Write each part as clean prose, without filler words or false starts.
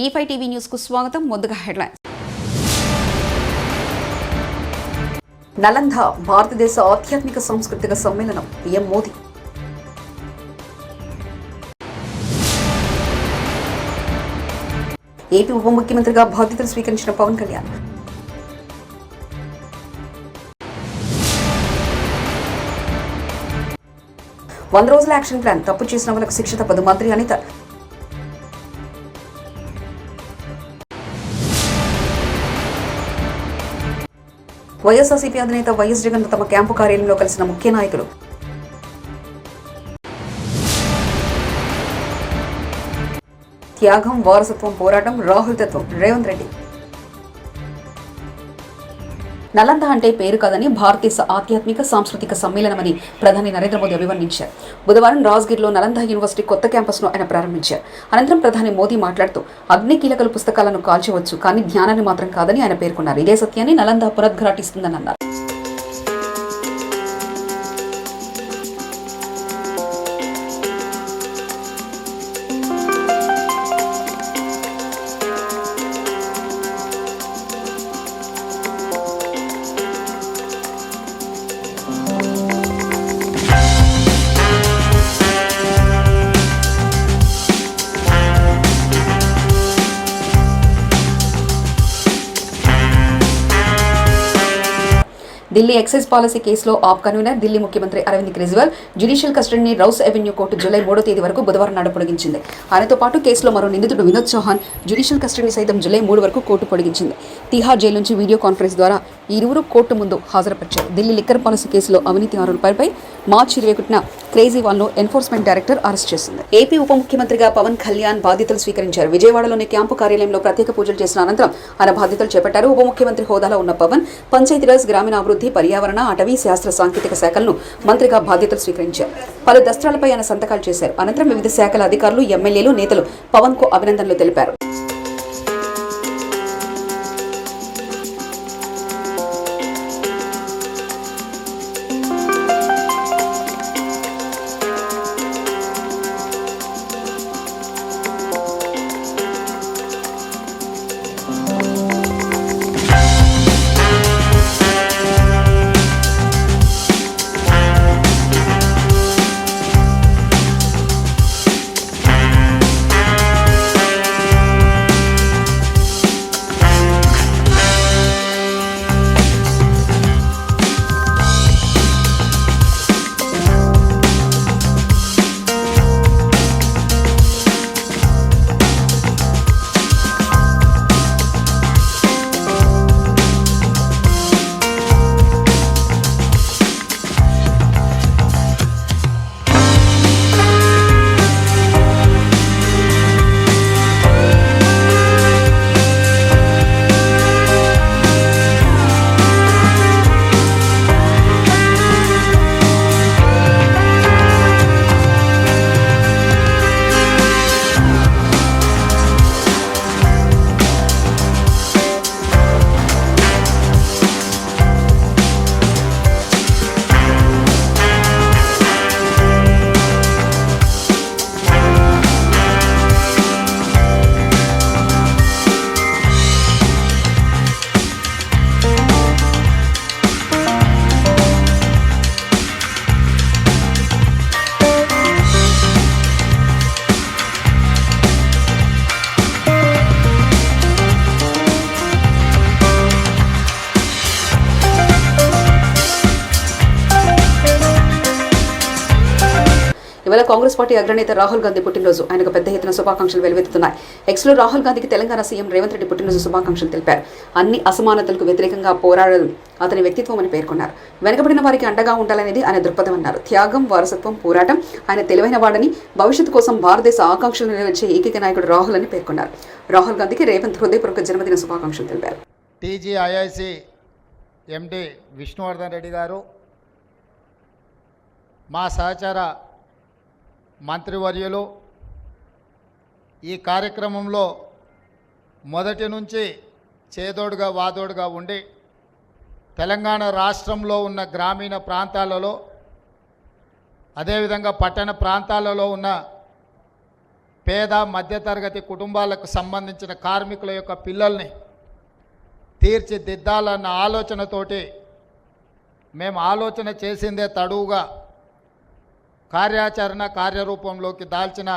E5 TV news కు స్వాగతం. ముందుగా హెడ్లైన్స్. నలంద భారతదేశ ఆధ్యాత్మిక సాంస్కృతిక సమ్మేళనం పీఎం మోదీ. ఏపీ ఉప ముఖ్యమంత్రిగా బాధ్యతలు స్వీకరించిన పవన్ కళ్యాణ్. వంద రోజుల యాక్షన్ ప్లాన్, తప్పు చేసిన వాళ్ళకు శిక్ష తప్పదు. మంత్రి అనిత. వైఎస్ఆర్సీపీ అధినేత వైఎస్ జగన్ తమ క్యాంపు కార్యాలయంలో కలిసిన ముఖ్య నాయకులు. త్యాగం, వారసత్వం, పోరాటం, రాహుల్ తత్వం, రేవంత్ రెడ్డి. నలంద అంటే పేరు కాదని భారతదేశ ఆధ్యాత్మిక సాంస్కృతిక సమ్మేళనమని ప్రధాని నరేంద్ర మోదీ అభివర్ణించారు. బుధవారం రాజ్గిర్లో నలంద యూనివర్సిటీ కొత్త క్యాంపస్ను ఆయన ప్రారంభించారు. అనంతరం ప్రధాని మోదీ మాట్లాడుతూ అగ్ని కీలకల పుస్తకాలను కాల్చవచ్చు, కానీ జ్ఞానాన్ని మాత్రం కాదని ఆయన పేర్కొన్నారు. ఇదే సత్యాన్ని నలంద పునరుద్ఘాటిస్తుందని అన్నారు. ఢిల్లీ ఎక్సైజ్ పాలసీ కేసులో ఆప్ కన్వీనర్ ఢిల్లీ ముఖ్యమంత్రి అరవింద్ కేజ్రీవాల్ జ్యుడిషియల్ కస్టడీని రౌస్ అవెన్యూ కోర్టు జూలై 3వ తేదీ వరకు బుధవారం నాడు పొడిగించింది. ఆయనతో పాటు కేసులో మరో నిందితుడు వినోద్ చౌహాన్ జ్యుడిషియల్ కస్టడీని సైతం జూలై 3 వరకు కోర్టు పొడిగించింది. తిహార్ జైలు నుంచి వీడియో కాన్ఫరెన్స్ ద్వారా ఈ ఇరువురు కోర్టు ముందు హాజరుపరిచారు. ఢిల్లీ లిక్కర్ పాలసీ కేసులో అవినీతి ఆరోపణలపై మార్చి 21న కేజ్రీవాల్ను ఎన్ఫోర్స్మెంట్ డైరెక్టర్ అరెస్ట్ చేసింది. ఏపీ ఉప ముఖ్యమంత్రిగా పవన్ కళ్యాణ్ బాధ్యతలు స్వీకరించారు. విజయవాడలోని క్యాంపు కార్యాలయంలో ప్రత్యేక పూజలు చేసిన అనంతరం ఆయన బాధ్యతలు చేపట్టారు. ఉప ముఖ్యమంత్రి హోదాలో ఉన్న పవన్ పంచాయతీరాజ్, గ్రామీణాభివృద్ధి, పర్యావరణ, అటవీ, శాస్త్ర సాంకేతిక శాఖలను మంత్రిగా బాధ్యతలు స్వీకరించారు. పలు దస్త్రాలపై ఆయన సంతకాలు చేశారు. అనంతరం వివిధ శాఖల అధికారులు, ఎమ్మెల్యేలు, నేతలు పవన్ కు అభినందనలు తెలిపారు. ఇవాళ కాంగ్రెస్ పార్టీ అగ్రనేత రాహుల్ గాంధీ పుట్టినరోజు. ఆయనకు పెద్ద ఎత్తున శుభాకాంక్షలు వెలువెత్తుతున్నాయి. ఎక్స్లో రాహుల్ గాంధీకి తెలంగాణ సీఎం రేవంత్ రెడ్డి పుట్టినరోజు శుభాకాంక్షలు తెలిపారు. అన్ని అసమానతలకు వ్యతిరేకంగా పోరాడడం అతని వ్యక్తిత్వం అని పేర్కొన్నారు. వెనుకబడిన వారికి అండగా ఉండాలనేది ఆయన దృక్పథం అన్నారు. త్యాగం, వారసత్వం, పోరాటం, ఆయన తెలివైన వాడని, భవిష్యత్తు కోసం భారతదేశ ఆకాంక్షలు నెరవేర్చే ఏకైక నాయకుడు రాహుల్ అని పేర్కొన్నారు. రాహుల్ గాంధీకి రేవంత్ హృదయపూర్వక జన్మదిన శుభాకాంక్షలు తెలిపారు. టీజీఐఐసి ఎండి విష్ణువర్ధన్ రెడ్డి గారు, మా సహచార మంత్రివర్యులు ఈ కార్యక్రమంలో మొదటి నుంచి చేదోడుగా వాదోడుగా ఉండి తెలంగాణ రాష్ట్రంలో ఉన్న గ్రామీణ ప్రాంతాలలో అదేవిధంగా పట్టణ ప్రాంతాలలో ఉన్న పేద మధ్యతరగతి కుటుంబాలకు సంబంధించిన కార్మికుల యొక్క పిల్లల్ని తీర్చిదిద్దాలన్న ఆలోచనతోటి మేము ఆలోచన చేసిందే తడువుగా కార్యరూపంలోకి దాల్చిన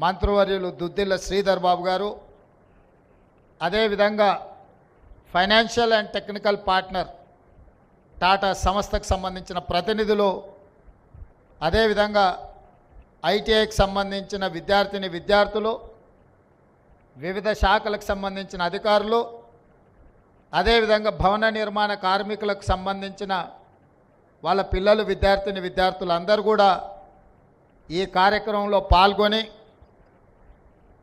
మంత్రివర్యులు దుద్దిల్ల శ్రీధర్ బాబు గారు, అదేవిధంగా financial and technical partner Tata సంస్థకు సంబంధించిన ప్రతినిధులు, అదేవిధంగా ఐటీఐకి సంబంధించిన విద్యార్థులు, వివిధ శాఖలకు సంబంధించిన అధికారులు, అదేవిధంగా భవన నిర్మాణ కార్మికులకు సంబంధించిన వాళ్ళ పిల్లలు విద్యార్థులందరూ కూడా ఈ కార్యక్రమంలో పాల్గొని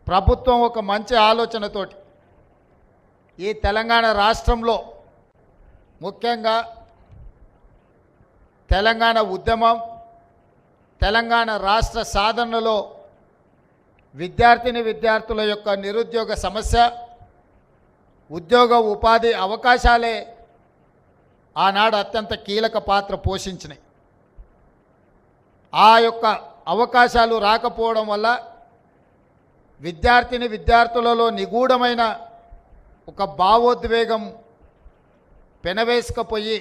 ప్రభుత్వం ఒక మంచి ఆలోచనతోటి ఈ తెలంగాణ రాష్ట్రంలో ముఖ్యంగా తెలంగాణ ఉద్యమం, తెలంగాణ రాష్ట్ర సాధనలో విద్యార్థుల యొక్క నిరుద్యోగ సమస్య, ఉద్యోగ ఉపాధి అవకాశాలే ఆనాడు అత్యంత కీలక పాత్ర పోషించినాయి. ఆ యొక్క అవకాశాలు రాకపోవడం వల్ల విద్యార్థులలో నిగూఢమైన ఒక భావోద్వేగం పెనవేసుకుపోయి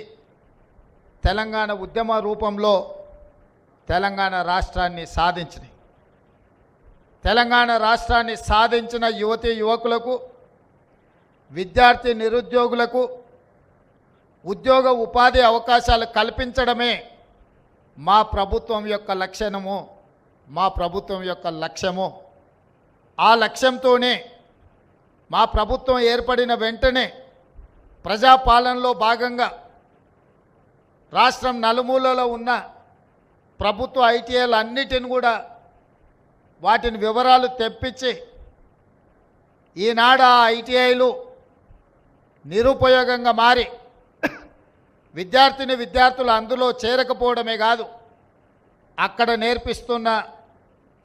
తెలంగాణ ఉద్యమ రూపంలో తెలంగాణ రాష్ట్రాన్ని సాధించినాయి. తెలంగాణ రాష్ట్రాన్ని సాధించిన యువకులకు, నిరుద్యోగులకు ఉద్యోగ ఉపాధి అవకాశాలు కల్పించడమే మా ప్రభుత్వం యొక్క లక్ష్యము, మా ప్రభుత్వం యొక్క లక్ష్యము. ఆ లక్ష్యంతోనే మా ప్రభుత్వం ఏర్పడిన వెంటనే ప్రజాపాలనలో భాగంగా రాష్ట్రం నలుమూలలో ఉన్న ప్రభుత్వ ఐటీఐలు అన్నిటిని కూడా వాటిని వివరాలు తెప్పించి ఈనాడు ఆ ఐటీఐలు నిరుపయోగంగా మారి విద్యార్థులు అందులో చేరకపోవడమే కాదు, అక్కడ నేర్పిస్తున్న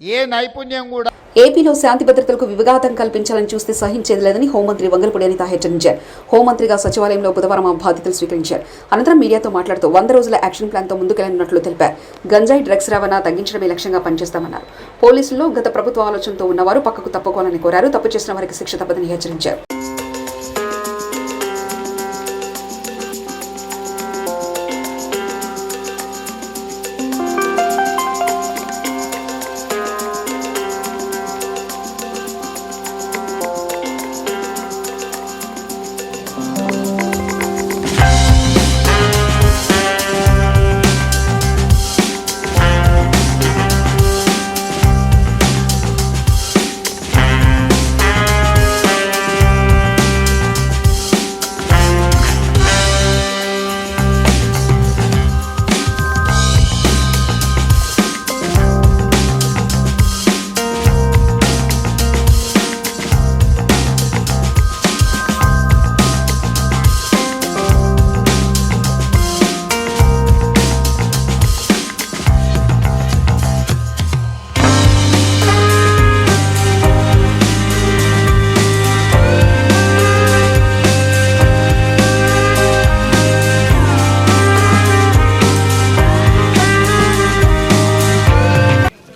ఏ నైపుణ్యం కూడా. ఏపీలో శాంతి భద్రతలకు విఘాతం కల్పించాలని చూస్తే సహించేది లేదని హోంమంత్రి వంగలపూడి అనిత హెచ్చరించారు. హోంమంత్రిగా సచివాలయంలో బుధవారం ఆ బాధ్యతలు స్వీకరించారు. అనంతరం మీడియాతో మాట్లాడుతూ 100 రోజుల యాక్షన్ ప్లాన్తో ముందుకెళ్లనున్నట్లు తెలిపారు. గంజాయి డ్రగ్స్ రవాణా తగ్గించడమే లక్ష్యంగా పనిచేస్తామన్నారు. పోలీసుల్లో గత ప్రభుత్వ ఆలోచనతో ఉన్నవారు పక్కకు తప్పుకోవాలని కోరారు. తప్పు చేసిన వారికి శిక్ష తప్పదని హెచ్చరించారు.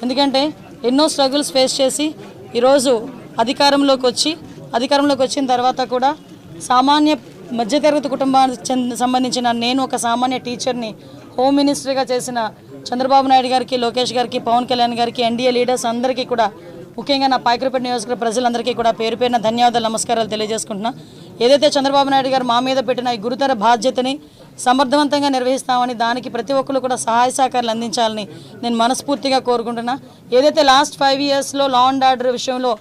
ఎందుకంటే ఎన్నో స్ట్రగుల్స్ ఫేస్ చేసి ఈరోజు అధికారంలోకి వచ్చిన తర్వాత కూడా సామాన్య మధ్యతరగతి కుటుంబానికి సంబంధించిన నేను ఒక సామాన్య టీచర్ని హోమ్ మినిస్టర్గా చేసిన చంద్రబాబు నాయుడు గారికి, లోకేష్ గారికి, పవన్ కళ్యాణ్ గారికి, ఎన్డీఏ లీడర్స్ అందరికీ కూడా, ముఖ్యంగా నా పాయకరపేట నియోజకవర్గ ప్రజలందరికీ కూడా పేరు పేరున ధన్యవాదాలు, నమస్కారాలు తెలియజేసుకుంటున్నా. ఏదైతే చంద్రబాబు నాయుడు గారు మా మీద పెట్టిన ఈ గురుతర బాధ్యతని సమర్థవంతంగా నిర్వహిస్తామని, దానికి ప్రతి ఒక్కరు కూడా సహాయ సహకారాలు అందించాలని నేను మనస్ఫూర్తిగా కోరుకుంటున్నా. ఏదైతే లాస్ట్ 5 ఇయర్స్లో లా అండ్ ఆర్డర్ విషయంలో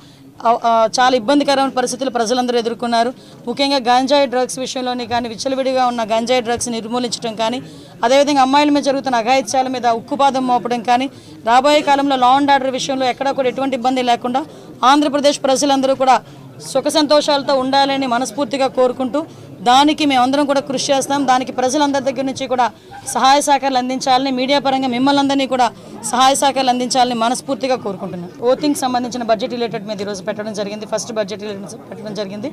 చాలా ఇబ్బందికరమైన పరిస్థితులు ప్రజలందరూ ఎదుర్కొన్నారు. ముఖ్యంగా గంజాయి డ్రగ్స్ విషయంలోని కానీ, విచ్చలవిడిగా ఉన్న గంజాయి డ్రగ్స్ నిర్మూలించడం కానీ, అదేవిధంగా అమ్మాయిల మీద జరుగుతున్న అఘాయిత్యాల మీద ఉక్కుపాదం మోపడం కానీ, రాబోయే కాలంలో లా అండ్ ఆర్డర్ విషయంలో ఎక్కడా కూడా ఎటువంటి ఇబ్బంది లేకుండా ఆంధ్రప్రదేశ్ ప్రజలందరూ కూడా సుఖ సంతోషాలతో ఉండాలని మనస్ఫూర్తిగా కోరుకుంటూ, దానికి మేమందరం కూడా కృషి చేస్తాం. దానికి ప్రజలందరి దగ్గర నుంచి కూడా సహాయ సహకారాలు అందించాలని, మీడియా పరంగా మిమ్మల్ని అందరినీ కూడా సహాయ సహకారాలు అందించాలని మనస్ఫూర్తిగా కోరుకుంటున్నాను. ఓటింగ్ సంబంధించిన బడ్జెట్ రిలేటెడ్ మీద ఈరోజు పెట్టడం జరిగింది. ఫస్ట్ బడ్జెట్ రిలేటెడ్ పెట్టడం జరిగింది.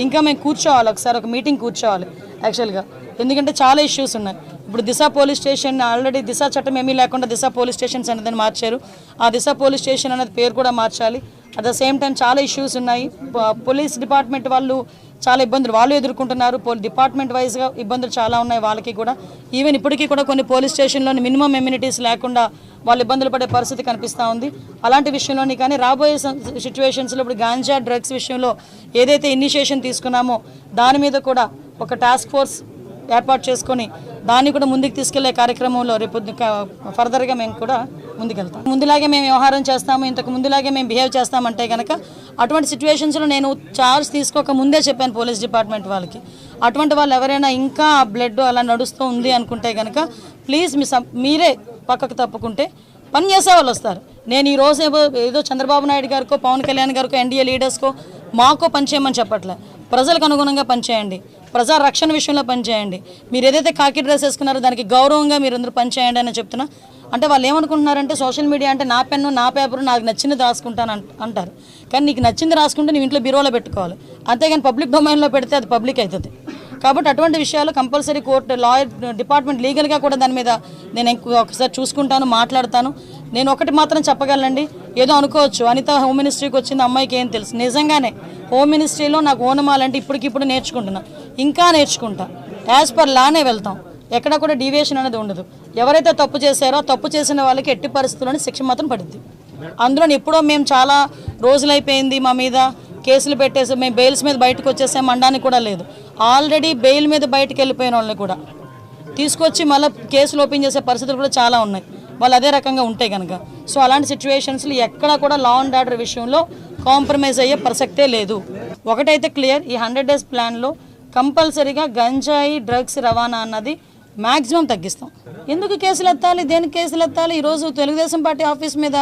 ఇంకా మేము కూర్చోవాలి, ఒకసారి ఒక మీటింగ్ కూర్చోవాలి యాక్చువల్గా, ఎందుకంటే చాలా ఇష్యూస్ ఉన్నాయి. ఇప్పుడు దిశ పోలీస్ స్టేషన్ ఆల్రెడీ దిశ చట్టం ఏమీ లేకుండా దిశ పోలీస్ స్టేషన్స్ అనేది మార్చారు. ఆ దిశ పోలీస్ స్టేషన్ అనేది పేరు కూడా మార్చాలి. అట్ ద సేమ్ టైం చాలా ఇష్యూస్ ఉన్నాయి. పోలీస్ డిపార్ట్మెంట్ వాళ్ళు చాలా ఇబ్బందులు వాళ్ళు ఎదుర్కొంటున్నారు. డిపార్ట్మెంట్ వైజ్గా ఇబ్బందులు చాలా ఉన్నాయి వాళ్ళకి కూడా. ఈవెన్ ఇప్పటికీ కూడా కొన్ని పోలీస్ స్టేషన్లోని మినిమం ఎమ్యూనిటీస్ లేకుండా వాళ్ళు ఇబ్బందులు పడే పరిస్థితి కనిపిస్తూ ఉంది. అలాంటి విషయంలోని కానీ రాబోయే సిచ్యువేషన్స్లో ఇప్పుడు గాంజా డ్రగ్స్ విషయంలో ఏదైతే ఇనిషియేషన్ తీసుకున్నామో దాని మీద కూడా ఒక టాస్క్ ఫోర్స్ ఏర్పాటు చేసుకొని దాన్ని కూడా ముందుకు తీసుకెళ్లే కార్యక్రమంలో రేపు ఫర్దర్గా మేము కూడా ముందుకెళ్తాం. ముందులాగే మేము వ్యవహారం చేస్తాము, ఇంతకు ముందులాగే మేము బిహేవ్ చేస్తామంటే కనుక అటువంటి సిచ్యువేషన్స్లో నేను చార్జ్ తీసుకోక ముందే చెప్పాను పోలీస్ డిపార్ట్మెంట్ వాళ్ళకి, అటువంటి వాళ్ళు ఎవరైనా ఇంకా బ్లడ్ అలా నడుస్తూ ఉంది అనుకుంటే కనుక ప్లీజ్ మీరే పక్కకు తప్పుకుంటే పని చేసే వాళ్ళు వస్తారు. నేను ఈ రోజు ఏదో చంద్రబాబు నాయుడు గారికో పవన్ కళ్యాణ్ గారికో ఎన్డీఏ లీడర్స్కో మాకో పనిచేయమని చెప్పట్లే. ప్రజలకు అనుగుణంగా పనిచేయండి, ప్రజా రక్షణ విషయంలో పనిచేయండి. మీరు ఏదైతే కాకి డ్రెస్ వేసుకున్నారో దానికి గౌరవంగా మీరు అందరూ పనిచేయండి అని చెప్తున్నా. అంటే వాళ్ళు ఏమనుకుంటున్నారంటే సోషల్ మీడియా అంటే నా పెన్ను నా పేపరు నాకు నచ్చింది రాసుకుంటాను అంటారు. కానీ నీకు నచ్చింది రాసుకుంటే నువ్వు ఇంట్లో బీరోలో పెట్టుకోవాలి, అంతేగాని పబ్లిక్ డొమైన్లో పెడితే అది పబ్లిక్ అవుతుంది. కాబట్టి అటువంటి విషయాలు కంపల్సరీ కోర్టు లాయర్ డిపార్ట్మెంట్ లీగల్గా కూడా దాని మీద నేను ఒకసారి చూసుకుంటాను, మాట్లాడతాను. నేను ఒకటి మాత్రం చెప్పగలండి, ఏదో అనుకోవచ్చు అనిత హోమ్ మినిస్ట్రీకి వచ్చింది అమ్మాయికి ఏం తెలుసు. నిజంగానే హోమ్ మినిస్ట్రీలో నాకు ఓనమాలంటే ఇప్పటికిప్పుడు నేర్చుకుంటున్నా, ఇంకా నేర్చుకుంటా. యాజ్ పర్ లానే వెళ్తాం, ఎక్కడ కూడా డీవియేషన్ అనేది ఉండదు. ఎవరైతే తప్పు చేశారో తప్పు చేసిన వాళ్ళకి ఎట్టి పరిస్థితుల్లోనే శిక్ష మాత్రం పడుద్ది. అందులో ఎప్పుడో మేము చాలా రోజులైపోయింది మా మీద కేసులు పెట్టేసి మేము బెయిల్స్ మీద బయటకు వచ్చేసాం అనడానికి కూడా లేదు. ఆల్రెడీ బెయిల్ మీద బయటకు వెళ్ళిపోయిన వాళ్ళని కూడా తీసుకొచ్చి మళ్ళీ కేసులు ఓపెన్ చేసే పరిస్థితులు కూడా చాలా ఉన్నాయి వాళ్ళు అదే రకంగా ఉంటే కనుక. సో అలాంటి సిచ్యువేషన్స్లో ఎక్కడ కూడా లా అండ్ ఆర్డర్ విషయంలో కాంప్రమైజ్ అయ్యే ప్రసక్తే లేదు. ఒకటైతే క్లియర్, ఈ 100 days ప్లాన్లో కంపల్సరీగా గంజాయి డ్రగ్స్ రవాణా అన్నది మ్యాక్సిమం తగ్గిస్తాం. ఎందుకు కేసులు ఎత్తాలి, దేనికి కేసులు ఎత్తాలి? ఈరోజు తెలుగుదేశం పార్టీ ఆఫీస్ మీద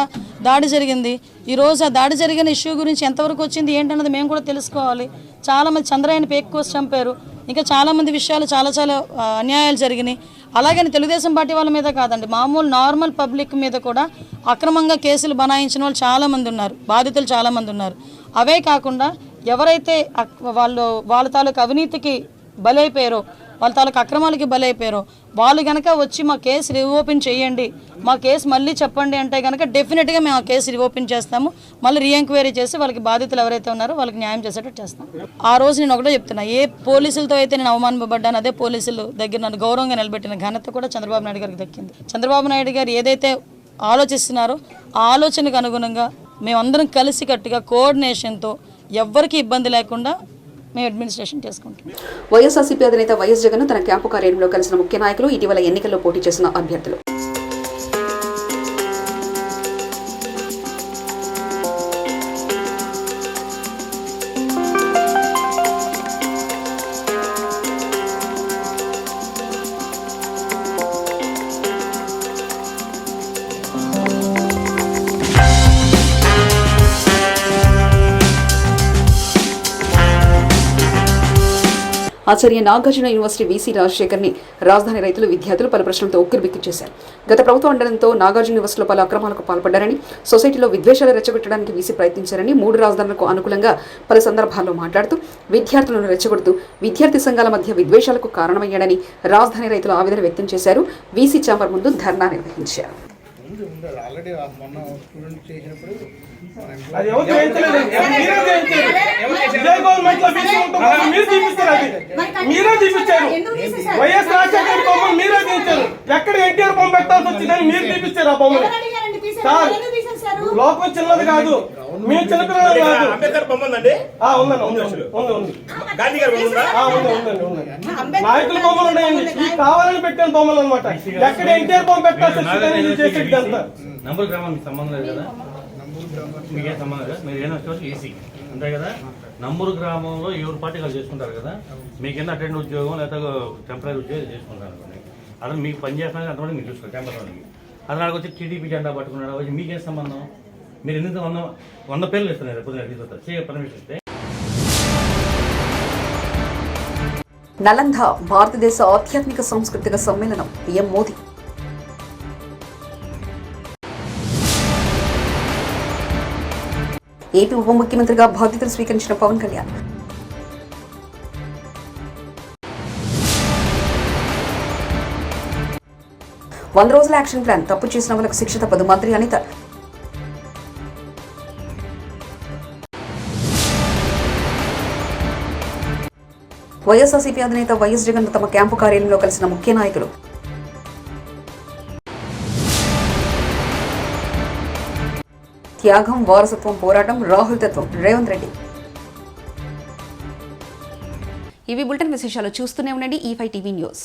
దాడి జరిగింది. ఈరోజు ఆ దాడి జరిగిన ఇష్యూ గురించి ఎంతవరకు వచ్చింది ఏంటన్నది మేము కూడా తెలుసుకోవాలి. చాలామంది చంద్రయ్యని పేక్ కోసి చంపారు, ఇంకా చాలామంది విషయాలు చాలా అన్యాయాలు జరిగినాయి. అలాగని తెలుగుదేశం పార్టీ వాళ్ళ మీద కాదండి, మామూలు నార్మల్ పబ్లిక్ మీద కూడా అక్రమంగా కేసులు బనాయించిన వాళ్ళు చాలామంది ఉన్నారు, బాధితులు చాలామంది ఉన్నారు. అవే కాకుండా ఎవరైతే వాళ్ళ తాలూకు అవినీతికి బలైపోయారో, వాళ్ళ తాలూకు అక్రమాలకి బలైపోయారో వాళ్ళు కనుక వచ్చి మా కేసు రీఓపెన్ చేయండి, మా కేసు మళ్ళీ చెప్పండి అంటే కనుక డెఫినెట్గా మేము ఆ కేసు రీఓపెన్ చేస్తాము. మళ్ళీ రీఎంక్వైరీ చేసి వాళ్ళకి బాధితులు ఎవరైతే ఉన్నారో వాళ్ళకి న్యాయం చేసేటట్టు చేస్తాం. ఆ రోజు నేను ఒకటే చెప్తున్నా, ఏ పోలీసులతో అయితే నేను అవమానపడ్డాను అదే పోలీసులు దగ్గర నన్ను గౌరవంగా నిలబెట్టిన ఘనత కూడా చంద్రబాబు నాయుడు గారికి దక్కింది. చంద్రబాబు నాయుడు గారు ఏదైతే ఆలోచిస్తున్నారో ఆ ఆలోచనకు అనుగుణంగా మేమందరం కలిసి కట్టుగా కోఆర్డినేషన్తో ఎవ్వరికీ ఇబ్బంది లేకుండా మేము అడ్మినిస్ట్రేషన్ చేసుకుంటాం. వైఎస్ఆర్సీపీ అధినేత వైఎస్ జగన్ తన క్యాంపు కార్యాలయంలో కలిసిన ముఖ్య నాయకులు, ఇటీవల ఎన్నికల్లో పోటీ చేసిన అభ్యర్థులు. ఆచార్య నాగార్జున యూనివర్సిటీ వీసీ రాజశేఖర్ని రాజధాని రైతులు, విద్యార్థులు పలు ప్రశ్నలతో ఉక్కిరిబిక్కి చేశారు. గత ప్రభుత్వం అండడంతో నాగార్జున యూనివర్సిటీలో పలు అక్రమాలకు పాల్పడ్డారని, సొసైటీలో విద్వేషాలు రెచ్చగొట్టడానికి వీసీ ప్రయత్నించారని, 3 రాజధానులకు అనుకూలంగా పలు సందర్భాల్లో మాట్లాడుతూ విద్యార్థులను రెచ్చగొడుతూ విద్యార్థి సంఘాల మధ్య విద్వేషాలకు కారణమయ్యాడని రాజధాని రైతులు ఆవేదన వ్యక్తం చేశారు. వీసీ ఛాంబర్ ముందు ధర్నా నిర్వహించారు. మీరే తీపిచ్చారు. వైఎస్ రాజశేఖర బొమ్మను మీరే తీయించారు. ఎక్కడ ఎన్టీఆర్ బొమ్మ పెట్టాల్సి వచ్చిందని మీరు తీపిచ్చారు. ఆ బొమ్మని సార్ లోపం చిన్నది కాదు, మేము చిన్నపిల్లలు కాదు. అంబేద్కర్ బొమ్మ ఉందండి, గాంధీ గారి బొమ్మ ఉందా? నాయకుల బొమ్మలు ఉన్నాయండి, కావాలని పెట్టిన బొమ్మలు అనమాట. ఎక్కడ ఎన్టీఆర్ బొమ్మ పెట్టాల్సి వచ్చిందని చేసేది అంతా. నంబూరు గ్రామానికి సంబంధం లేదు కదా, మీకేం సంబంధం లేదు. మీరు ఏదైనా వచ్చి ఏసీ అంతే కదా. నంబూరు గ్రామంలో ఎవరు పార్టీ వాళ్ళు చేసుకుంటారు కదా, మీకేందో అటెండ్ ఉద్యోగం లేదా టెంపరీ ఉద్యోగం చేసుకుంటారు అనుకోండి. అతను మీకు పని చేస్తున్నారు అంతవరకు మీరు చూసుకోండి. టెంపరీకి అతను వచ్చి టీడీపీ జెండా పట్టుకున్నాడు, వచ్చి మీకేం సంబంధం? మీరు ఎందుకు 100 పేర్లు ఇస్తున్నారు పొద్దున తీసుకొస్తారు పర్మిషన్ ఇస్తే. నలంద భారతదేశ ఆధ్యాత్మిక సాంస్కృతిక సమ్మేళనం, పీఎం మోదీ. ఏపీ ఉప ముఖ్యమంత్రిగా బాధ్యతలు స్వీకరించిన పవన్ కళ్యాణ్. 100 రోజుల యాక్షన్ ప్లాన్, తప్పు చేసిన వాళ్ళకు శిక్ష తప్పదు. మంత్రి అనిత. వైఎస్ఆర్సీపీ అధినేత వైఎస్ జగన్ తమ క్యాంపు కార్యాలయంలో కలిసిన ముఖ్య నాయకులు. త్యాగం, వారసత్వం, పోరాటం, రాహుల్ తత్వం, రేవంత్ రెడ్డి. ఇవి బులెటిన్ విశేషాలు. చూస్తూనే ఉండండి E5 టీవీ న్యూస్.